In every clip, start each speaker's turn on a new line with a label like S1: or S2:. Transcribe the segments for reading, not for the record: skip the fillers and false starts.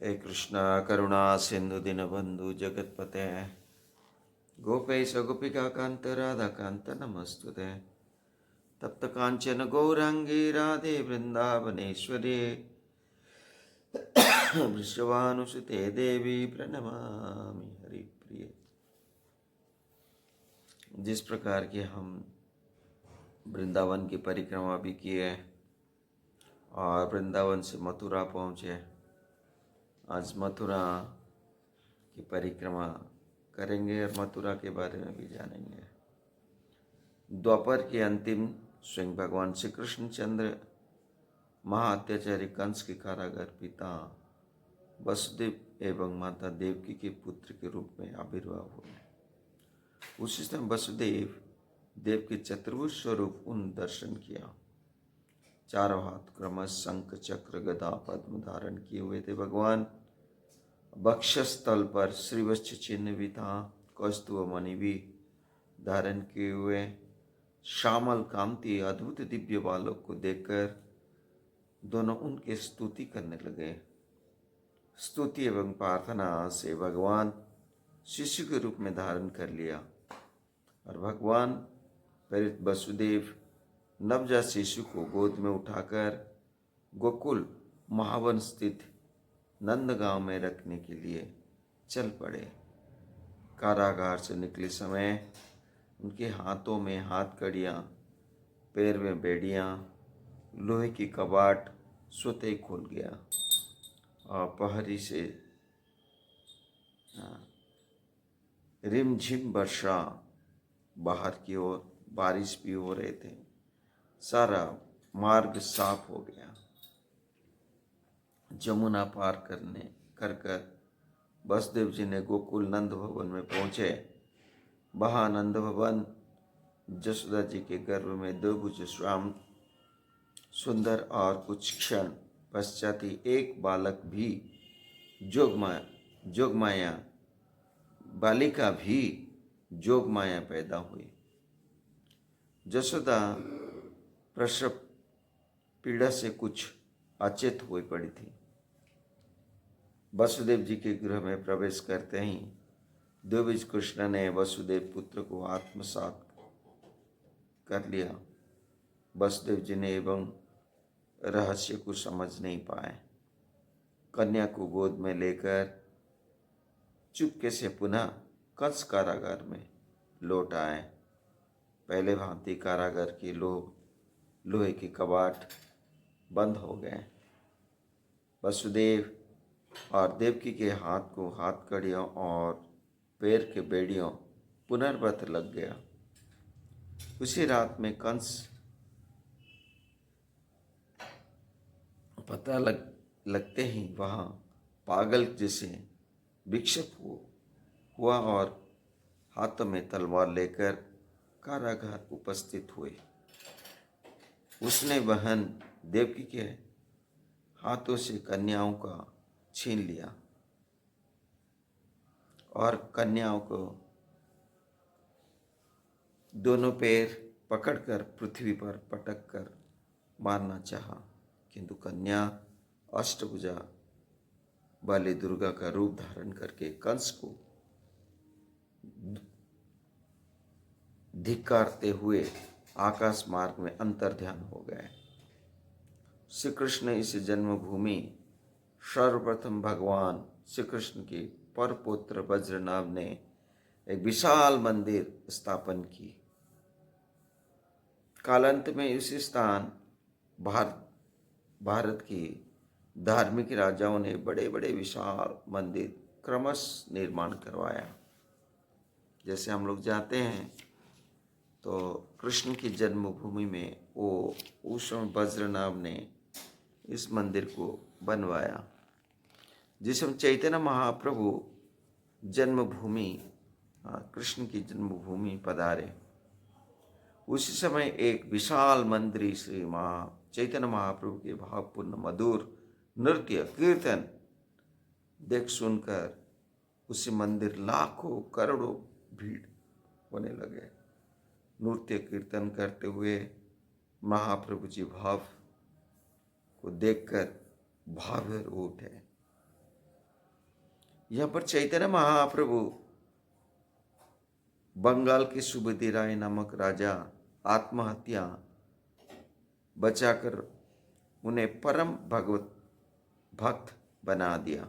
S1: हे कृष्णा करुणा सिंधु दीनबंधु जगत्पते गोपेश गोपिका कांत राधा कांत नमस्तुते तप्त कांचन गौरांगी राधे वृंदावनेश्वरी वृषभानुसुते देवी प्रणमामि हरिप्रिय। जिस प्रकार के हम वृंदावन की परिक्रमा भी किए और वृंदावन से मथुरा पहुँचे, आज मथुरा की परिक्रमा करेंगे और मथुरा के बारे में भी जानेंगे। द्वापर के अंतिम स्वयं भगवान श्री कृष्णचंद्र महाअत्याचारी कंस के कारागार पिता वसुदेव एवं माता देवकी के पुत्र के रूप में आविर्भाव हुए। उसी समय वसुदेव देव के चतुर्भुज स्वरूप उन दर्शन किया। चारों हाथ क्रमश शंख चक्र गदा पद्म धारण किए हुए थे। भगवान वक्षस्थल पर श्रीवत्स चिन्ह भी था। कौस्तुभ मणि भी धारण किए हुए श्यामल कांति अद्भुत दिव्य बालों को देखकर दोनों उनके स्तुति करने लगे। स्तुति एवं प्रार्थना से भगवान शिशु के रूप में धारण कर लिया और भगवान प्रेरित वसुदेव नवजात शिशु को गोद में उठाकर गोकुल महावन स्थित नंदगांव में रखने के लिए चल पड़े। कारागार से निकले समय उनके हाथों में हाथ कड़ियाँ, पैर में बेड़ियाँ, लोहे की कबाट स्वतः खोल गया और पहरी से रिमझिम वर्षा बाहर की ओर बारिश भी हो रहे थे। सारा मार्ग साफ हो गया। जमुना पार कर वसुदेव जी ने गोकुल नंद भवन में पहुँचे। वहाँ नंद भवन जसोदा जी के गर्भ में द्विभुज श्याम सुंदर और कुछ क्षण पश्चात ही एक बालक भी जोगमाया बालिका भी जोगमाया पैदा हुई। जसोदा प्रसव पीड़ा से कुछ अचेत हुई पड़ी थी। वसुदेव जी के गृह में प्रवेश करते ही द्विभुज कृष्ण ने वसुदेव पुत्र को आत्मसात कर लिया। वसुदेव जी ने एवं रहस्य को समझ नहीं पाए। कन्या को गोद में लेकर चुपके से पुनः कंस कारागार में लौट आए। पहले भांति कारागार के लोहे के कबाट बंद हो गए। वसुदेव और देवकी के हाथ को हाथ कड़ियों और पैर के बेड़ियों पुनर्वत लग गया। उसी रात में कंस पता लगते ही वहाँ पागल जैसे विक्षेप हुआ और हाथों में तलवार लेकर कारागार उपस्थित हुए। उसने बहन देवकी के हाथों से कन्याओं का छीन लिया और कन्याओं को दोनों पैर पकड़कर पृथ्वी पर पटक कर मारना चाहा, किंतु कन्या अष्टभुजा वाली दुर्गा का रूप धारण करके कंस को धिक्कारते हुए आकाश मार्ग में अंतर्ध्यान हो गए। श्री कृष्ण इस जन्मभूमि सर्वप्रथम भगवान श्री कृष्ण के परपुत्र वज्रनाभ ने एक विशाल मंदिर स्थापन की। कालांत में इस स्थान भारत की धार्मिक राजाओं ने बड़े बड़े विशाल मंदिर क्रमश निर्माण करवाया। जैसे हम लोग जाते हैं तो कृष्ण की जन्मभूमि में उस समय वज्रनाभ ने इस मंदिर को बनवाया। जिस समय चैतन्य महाप्रभु जन्मभूमि कृष्ण की जन्मभूमि पधारे, उसी समय एक विशाल मंदिर श्री चैतन्य महाप्रभु के भावपूर्ण मधुर नृत्य कीर्तन देख सुनकर उसी मंदिर लाखों करोड़ों भीड़ होने लगे। नृत्य कीर्तन करते हुए महाप्रभु जी भाव को देखकर भाव हो उठे। यहाँ पर चैतन्य महाप्रभु बंगाल के सुबुद्धि राय नामक राजा आत्महत्या बचाकर उन्हें परम भगवत भक्त बना दिया।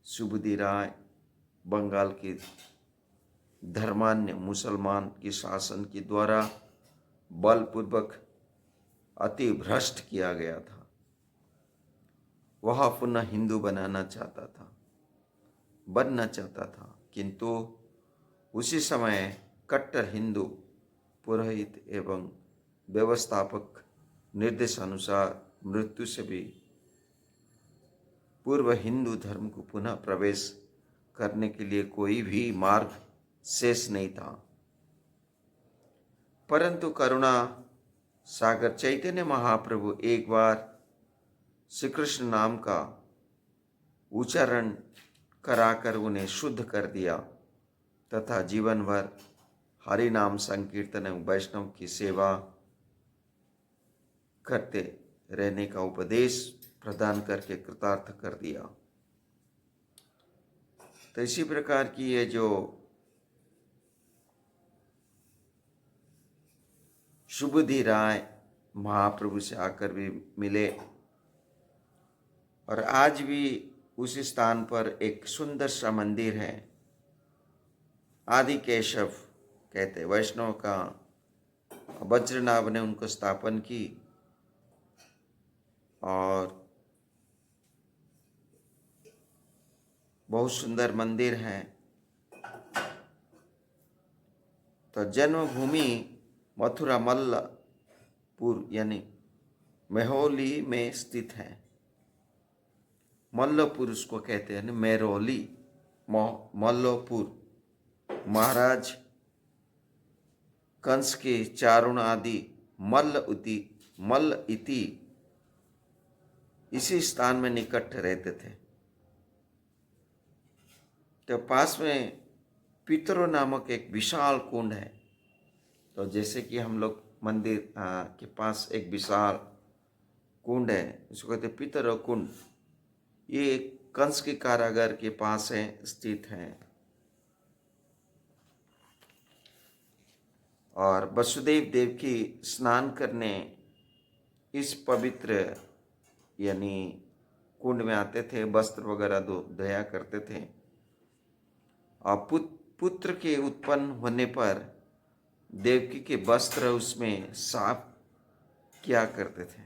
S1: सुबुद्धि राय बंगाल के धर्मान्य मुसलमान के शासन के द्वारा बलपूर्वक अति भ्रष्ट किया गया था। वह पुनः हिंदू बनना चाहता था, किंतु उसी समय कट्टर हिंदू पुरोहित एवं व्यवस्थापक निर्देशानुसार मृत्यु से भी पूर्व हिंदू धर्म को पुनः प्रवेश करने के लिए कोई भी मार्ग शेष नहीं था। परंतु करुणा सागर चैतन्य महाप्रभु एक बार श्री कृष्ण नाम का उच्चारण कराकर उन्हें शुद्ध कर दिया तथा जीवन भर हरि नाम संकीर्तन एवं वैष्णव की सेवा करते रहने का उपदेश प्रदान करके कृतार्थ कर दिया। तो इसी प्रकार की ये जो सुबुद्धि राय महाप्रभु से आकर भी मिले और आज भी उस स्थान पर एक सुंदर सा मंदिर है, आदि केशव कहते वैष्णव का वज्रनाभ ने उनको स्थापन की और बहुत सुंदर मंदिर है। तो जन्मभूमि मथुरा मल्लपुर यानी मेहोली में स्थित है। मल्लपुर उसको कहते हैं, मेरोली मल्लपुर। महाराज कंस के चारुण आदि मल्ल इति इसी स्थान में निकट रहते थे। तो पास में पितरो नामक एक विशाल कुंड है। तो जैसे कि हम लोग मंदिर के पास एक विशाल कुंड है, उसको कहते पितरो कुंड। ये कंस के कारागार के पास है, स्थित है। और वसुदेव देवकी स्नान करने इस पवित्र यानी कुंड में आते थे, वस्त्र वगैरह धोया करते थे। और पुत्र के उत्पन्न होने पर देवकी के वस्त्र उसमें साफ किया करते थे।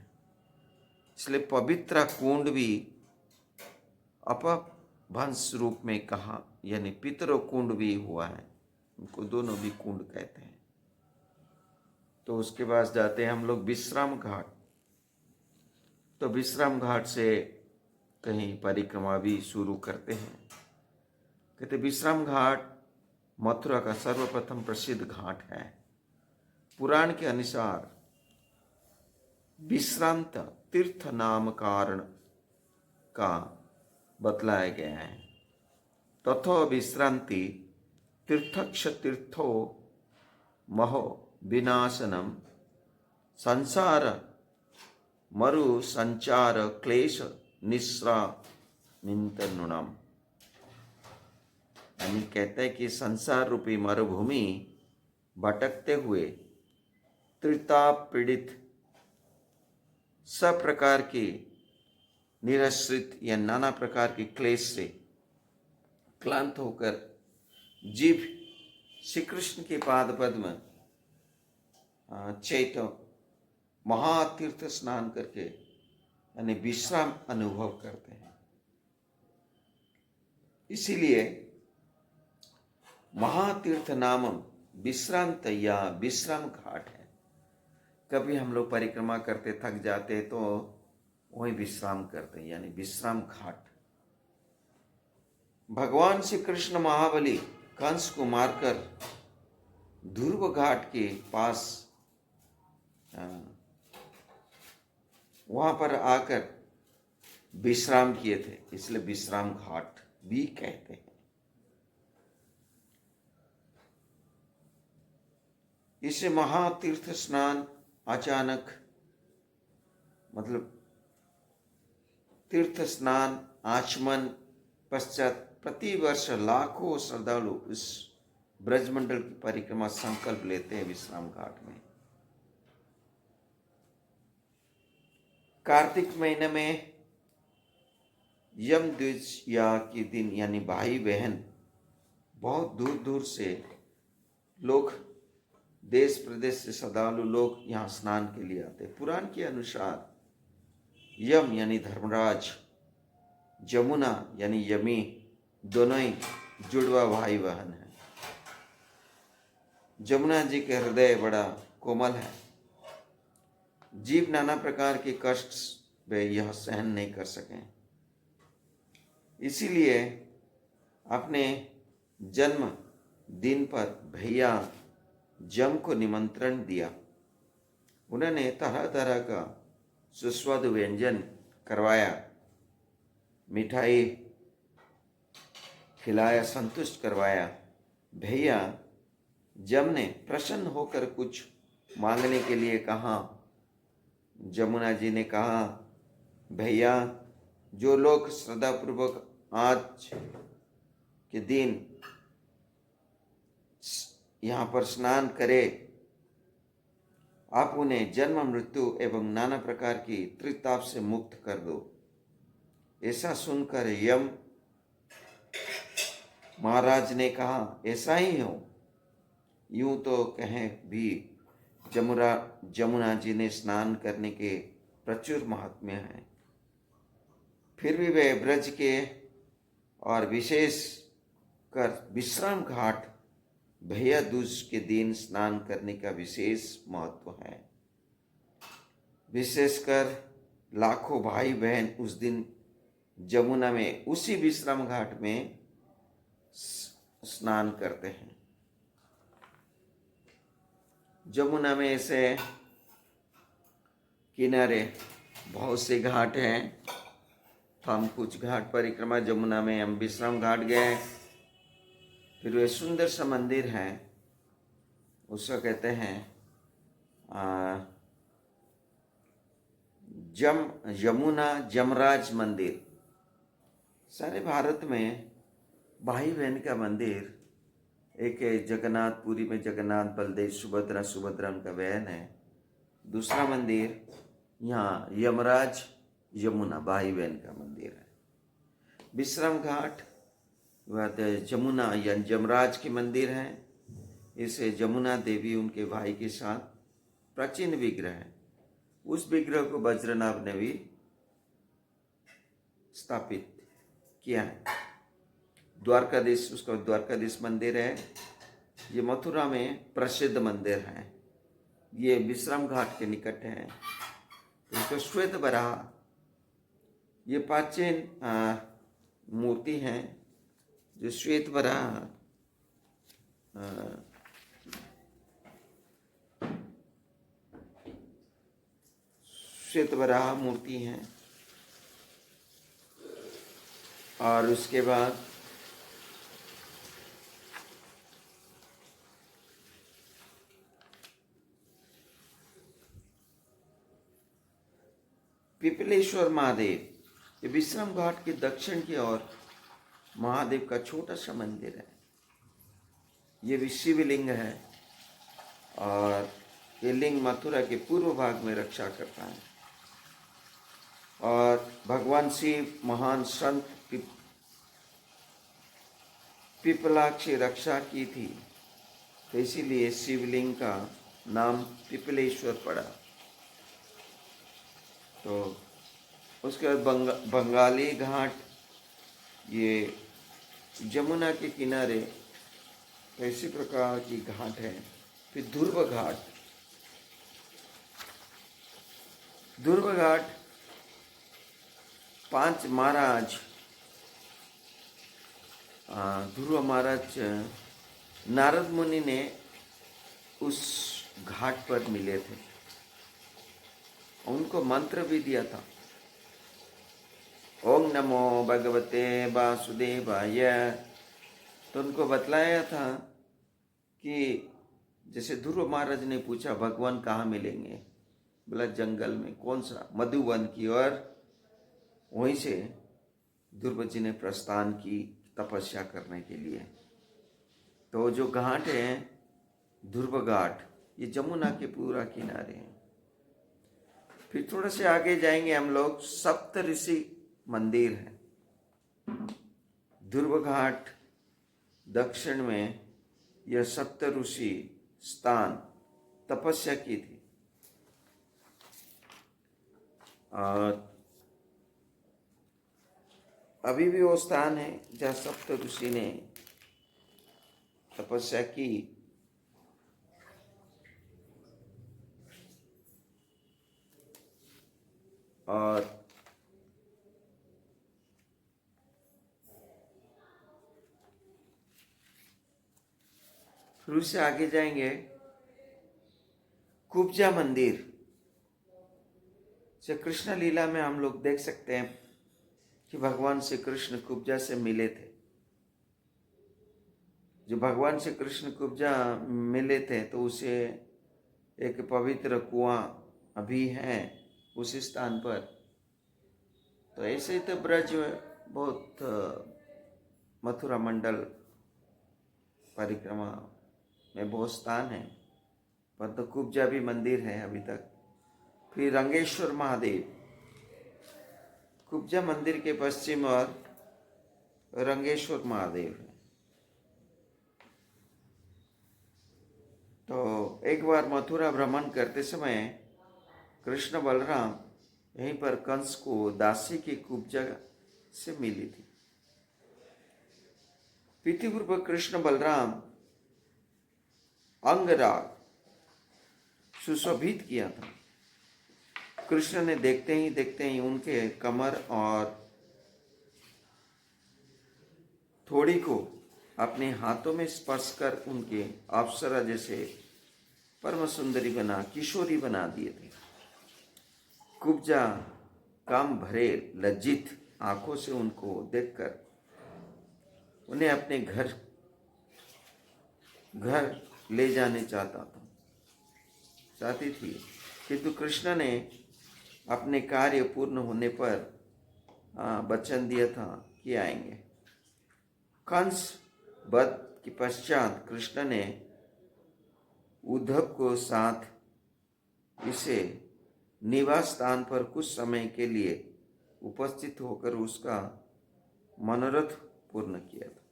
S1: इसलिए पवित्र कुंड भी अपभ्रंश रूप में कहा, यानी पितरो कुंड भी हुआ है। उनको दोनों भी कुंड कहते हैं। तो उसके बाद जाते हैं हम लोग विश्राम घाट। तो विश्राम घाट से कहीं परिक्रमा भी शुरू करते हैं। कहते विश्राम घाट मथुरा का सर्वप्रथम प्रसिद्ध घाट है। पुराण के अनुसार विश्रांत तीर्थ नाम कारण का बतलाया गया है। तथो विश्रांति तीर्थक्ष तीर्थो महो विनाशनम संसार मरु संचार क्लेश निश्रामिंतनुणम। यानी कहते हैं कि संसार रूपी मरुभूमि भटकते हुए त्रिताप पीड़ित सब प्रकार के निराश्रित या नाना प्रकार के क्लेश से क्लांत होकर जीव श्री कृष्ण के पाद पद्म चैत महातीर्थ स्नान करके यानी विश्राम अनुभव करते हैं। इसीलिए महातीर्थ नामम विश्रांत या विश्राम घाट है। कभी हम लोग परिक्रमा करते थक जाते तो वहीं विश्राम करते हैं, यानी विश्राम घाट। भगवान श्री कृष्ण महाबली कंस को मारकर ध्रुव घाट के पास वहां पर आकर विश्राम किए थे, इसलिए विश्राम घाट भी कहते हैं। इसे महातीर्थ स्नान अचानक मतलब तीर्थ स्नान आचमन पश्चात प्रतिवर्ष लाखों श्रद्धालु इस ब्रजमंडल की परिक्रमा संकल्प लेते हैं विश्राम घाट में। कार्तिक महीने में यम द्वितीया के दिन यानी भाई बहन बहुत दूर दूर से लोग, देश प्रदेश से श्रद्धालु लोग यहाँ स्नान के लिए आते। पुराण के अनुसार यम यानी धर्मराज, जमुना यानी यमी, दोनों ही जुड़वा भाई बहन हैं। जमुना जी के हृदय बड़ा कोमल है। जीव नाना प्रकार के कष्ट वे यह सहन नहीं कर सकें, इसीलिए अपने जन्म दिन पर भैया जम को निमंत्रण दिया। उन्होंने तरह तरह का सुस्वादु व्यंजन करवाया, मिठाई खिलाया, संतुष्ट करवाया। भैया जम ने प्रसन्न होकर कुछ मांगने के लिए कहा। जमुना जी ने कहा, भैया जो लोग श्रद्धापूर्वक आज के दिन यहाँ पर स्नान करे, आप उन्हें जन्म मृत्यु एवं नाना प्रकार की त्रिताप से मुक्त कर दो। ऐसा सुनकर यम महाराज ने कहा, ऐसा ही हो। यूं तो कहें भी जमुना जी ने स्नान करने के प्रचुर महात्म्य हैं, फिर भी वे ब्रज के और विशेष कर विश्राम घाट भैया दूज के दिन स्नान करने का विशेष महत्व है। विशेषकर लाखों भाई बहन उस दिन जमुना में उसी विश्राम घाट में स्नान करते हैं। जमुना में ऐसे किनारे बहुत से घाट हैं। हम कुछ घाट परिक्रमा जमुना में हम विश्राम घाट गए। फिर वे सुंदर सा मंदिर है, उसको कहते हैं यमुना जमराज मंदिर। सारे भारत में भाई बहन का मंदिर, एक है जगन्नाथपुरी में जगन्नाथ, बलदेव, सुभद्रा, सुभद्रा उनका बहन है। दूसरा मंदिर यहाँ यमराज यमुना भाई बहन का मंदिर है। विश्राम घाट जमुना या जमराज के मंदिर है। इसे जमुना देवी उनके भाई के साथ प्राचीन विग्रह है। उस विग्रह को वज्रनाभ ने भी स्थापित किया है। द्वारकाधीश, उसका द्वारकाधीश मंदिर है। ये मथुरा में प्रसिद्ध मंदिर है। ये विश्राम घाट के निकट है। इसका श्वेत वराह, ये प्राचीन मूर्ति है जो श्वेत वराह मूर्ति है। और उसके बाद पिपलेश्वर महादेव, ये विश्राम घाट के दक्षिण की ओर महादेव का छोटा सा मंदिर है। ये भी शिवलिंग है और ये लिंग मथुरा के पूर्व भाग में रक्षा करता है। और भगवान शिव महान संत पिपलाक्ष रक्षा की थी, तो इसीलिए शिवलिंग का नाम पिपलेश्वर पड़ा। तो उसके बाद बंगाली घाट, ये जमुना के किनारे ऐसी प्रकार की घाट है। फिर ध्रुव घाट, ध्रुव घाट 5 महाराज, ध्रुव महाराज नारद मुनि ने उस घाट पर मिले थे। उनको मंत्र भी दिया था, ओम नमो भगवते वासुदेवाय। तो उनको बतलाया था कि जैसे ध्रुव महाराज ने पूछा भगवान कहाँ मिलेंगे, बोला जंगल में। कौन सा? मधुवन की ओर। वहीं से ध्रुव जी ने प्रस्थान की तपस्या करने के लिए। तो जो घाट है ध्रुव घाट, ये जमुना के पूरा किनारे है। फिर थोड़ा से आगे जाएंगे हम लोग, सप्त ऋषि मंदिर है। ध्रुव घाट दक्षिण में यह सप्त ऋषि स्थान तपस्या की थी। और अभी भी वो स्थान है जहाँ सप्त ऋषि ने तपस्या की। और फिर उससे आगे जाएंगे, कुब्जा मंदिर। से कृष्ण लीला में हम लोग देख सकते हैं कि भगवान श्री कृष्ण कुब्जा से मिले थे। जो भगवान श्री कृष्ण कुब्जा मिले थे तो उसे एक पवित्र कुआं अभी है उस स्थान पर। तो ऐसे ही तो ब्रज बहुत मथुरा मंडल परिक्रमा में बहुत स्थान है, पर तो कुब्जा भी मंदिर है अभी तक। फिर रंगेश्वर महादेव, कुब्जा मंदिर के पश्चिम और रंगेश्वर महादेव है। तो एक बार मथुरा भ्रमण करते समय कृष्ण बलराम यहीं पर कंस को दासी की कुब्जा से मिली थी। प्रीतिपूर्व कृष्ण बलराम अंगराग सुशोभित किया था। कृष्ण ने देखते ही उनके कमर और थोड़ी को अपने हाथों में स्पर्श कर उनके अप्सरा जैसे परम सुंदरी किशोरी बना दिए थे। कुब्जा काम भरे लज्जित आंखों से उनको देखकर उन्हें अपने घर ले जाने चाहती थी, किंतु कृष्ण ने अपने कार्य पूर्ण होने पर वचन दिया था कि आएंगे। कंस वध के पश्चात कृष्ण ने उद्धव को साथ इसे निवास स्थान पर कुछ समय के लिए उपस्थित होकर उसका मनोरथ पूर्ण किया था।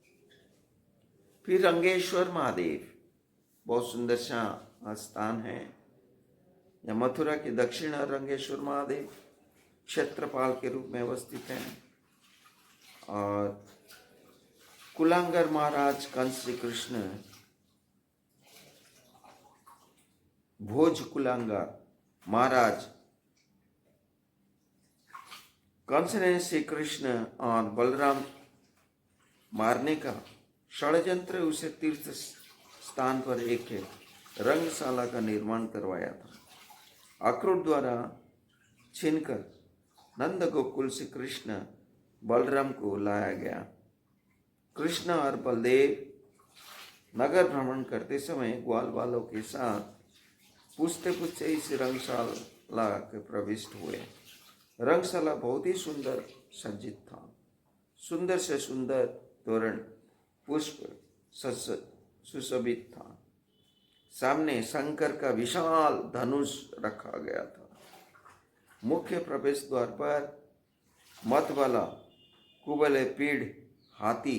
S1: फिर रंगेश्वर महादेव बहुत सुंदर सा स्थान है। यह मथुरा के दक्षिण रंगेश्वर महादेव क्षेत्रपाल के रूप में अवस्थित है। और कुलांगर महाराज कंस श्री कृष्ण भोज कुलांगर महाराज कंस ने श्री कृष्ण और बलराम मारने का षड्यंत्र उसे तीर्थ स्थान पर एक रंगशाला का निर्माण करवाया था। अक्रूर द्वारा छीनकर नंद गोकुल से कृष्ण बलराम को लाया गया। कृष्ण और बलदेव नगर भ्रमण करते समय ग्वाल बालों के साथ पूछते पूछते इस रंगशाला के प्रविष्ट हुए। रंगशाला बहुत ही सुंदर सज्जित था। सुंदर से सुंदर तोरण पुष्प सुशोभित था। सामने शंकर का विशाल धनुष रखा गया था। मुख्य प्रवेश द्वार पर मत वाला कुबले पीढ़ हाथी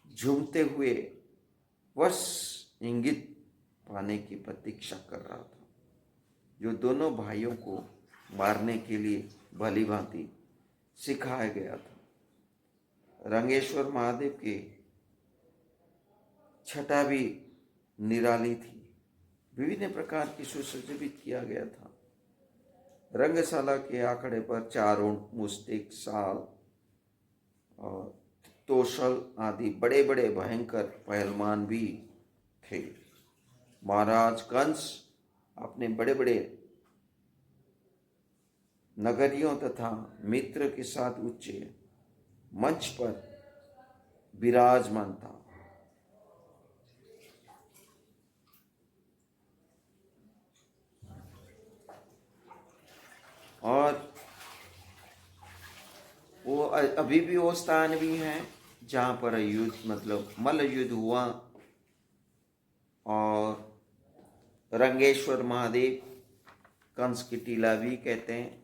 S1: झूमते हुए वश इंगित पाने की प्रतीक्षा कर रहा था, जो दोनों भाइयों को मारने के लिए भली भांति सिखाया गया था। रंगेश्वर महादेव की छटा भी निराली थी, विभिन्न प्रकार की सुसज्जित किया गया था। रंगशाला के आंकड़े पर 4 ऊंट, मुस्टिक, साल और तोशल आदि बड़े बड़े भयंकर पहलवान भी थे। महाराज कंस अपने बड़े बड़े नगरियों तथा मित्र के साथ उच्च मंच पर विराजमान था। और वो अभी भी वो स्थान भी है जहाँ पर युद्ध मतलब मल्ल युद्ध हुआ। और रंगेश्वर महादेव कंस की टीला भी कहते हैं।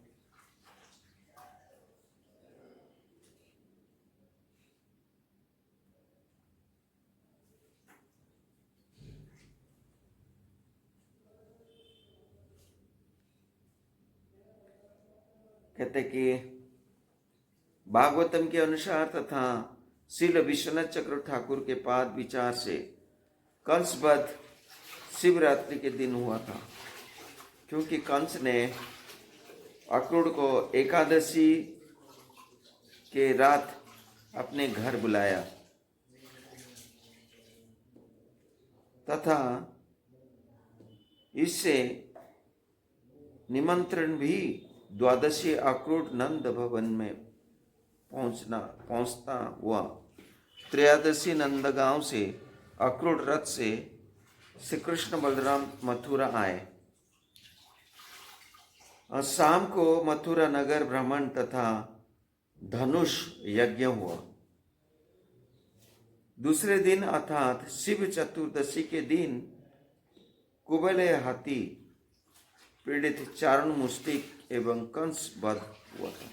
S1: कहते कि भागवतम के अनुसार तथा श्रील विश्वनाथ चक्र ठाकुर के पाद विचार से कंसवध शिवरात्रि के दिन हुआ था, क्योंकि कंस ने अक्रूर को एकादशी के रात अपने घर बुलाया तथा इससे निमंत्रण भी द्वादशी अक्रूर नंद भवन में पहुंचता हुआ। त्रयोदशी नंदगांव से अक्रूर रथ से श्री कृष्ण बलराम मथुरा आए और शाम को मथुरा नगर भ्रमण तथा धनुष यज्ञ हुआ। दूसरे दिन अर्थात शिव चतुर्दशी के दिन कुबले हाथी पीड़ित चारण मुस्तिक एवं कंस वध हुआ था।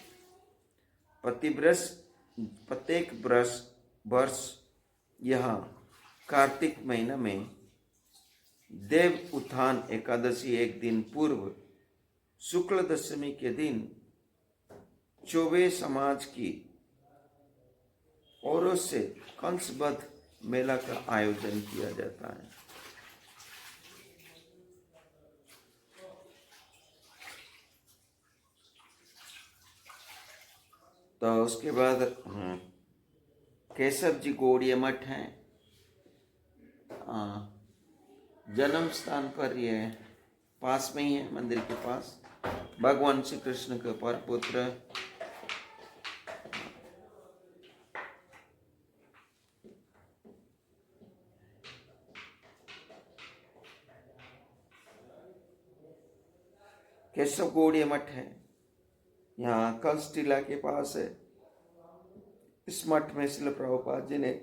S1: प्रत्येक वर्ष यहाँ कार्तिक महीना में देव उत्थान एकादशी एक दिन पूर्व शुक्ल दशमी के दिन चौबे समाज की ओर से कंसवध मेला का आयोजन किया जाता है। तो उसके बाद केशव जी गौड़ीय मठ है, जन्म स्थान पर ये पास में ही है, मंदिर के पास। भगवान श्री कृष्ण के परपुत्र केशव गौड़ीय मठ है, यहाँ कंस टीला के पास है। इस मठ में श्रील प्रभुपाद जी ने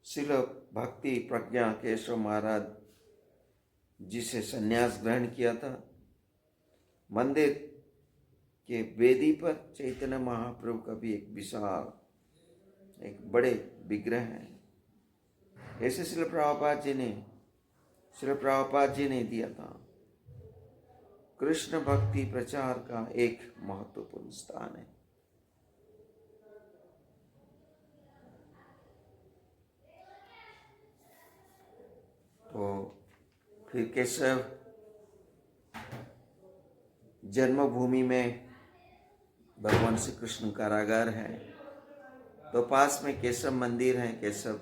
S1: श्रील भक्ति प्रज्ञा केशव महाराज जी से संन्यास ग्रहण किया था। मंदिर के वेदी पर चैतन्य महाप्रभु का भी एक विशाल एक बड़े विग्रह है। ऐसे श्रील प्रभुपाद जी ने दिया था। कृष्ण भक्ति प्रचार का एक महत्वपूर्ण स्थान है। तो फिर केशव जन्मभूमि में भगवान श्री कृष्ण कारागार है, तो पास में केशव मंदिर है। केशव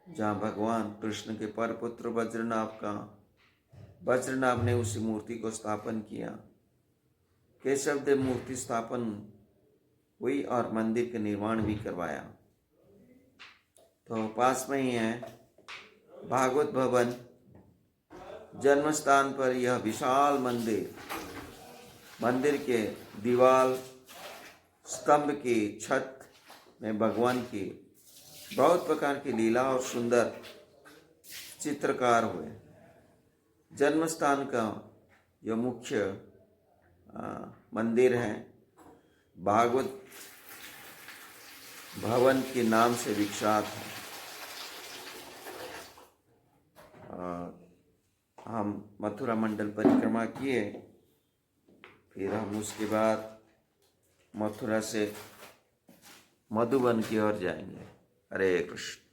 S1: जहाँ भगवान कृष्ण के परपुत्र वज्रनाभ ने उसी मूर्ति को स्थापन किया। केशव देव मूर्ति स्थापन हुई और मंदिर का निर्माण भी करवाया। तो पास में ही है भागवत भवन। जन्म स्थान पर यह विशाल मंदिर के दीवार स्तंभ की छत में भगवान की बहुत प्रकार की लीला और सुंदर चित्रकार हुए। जन्म स्थान का यह मुख्य मंदिर है, भागवत भवन के नाम से विख्यात है। हम मथुरा मंडल परिक्रमा किए, फिर हम उसके बाद मथुरा से मधुबन की ओर जाएंगे। हरे कृष्ण।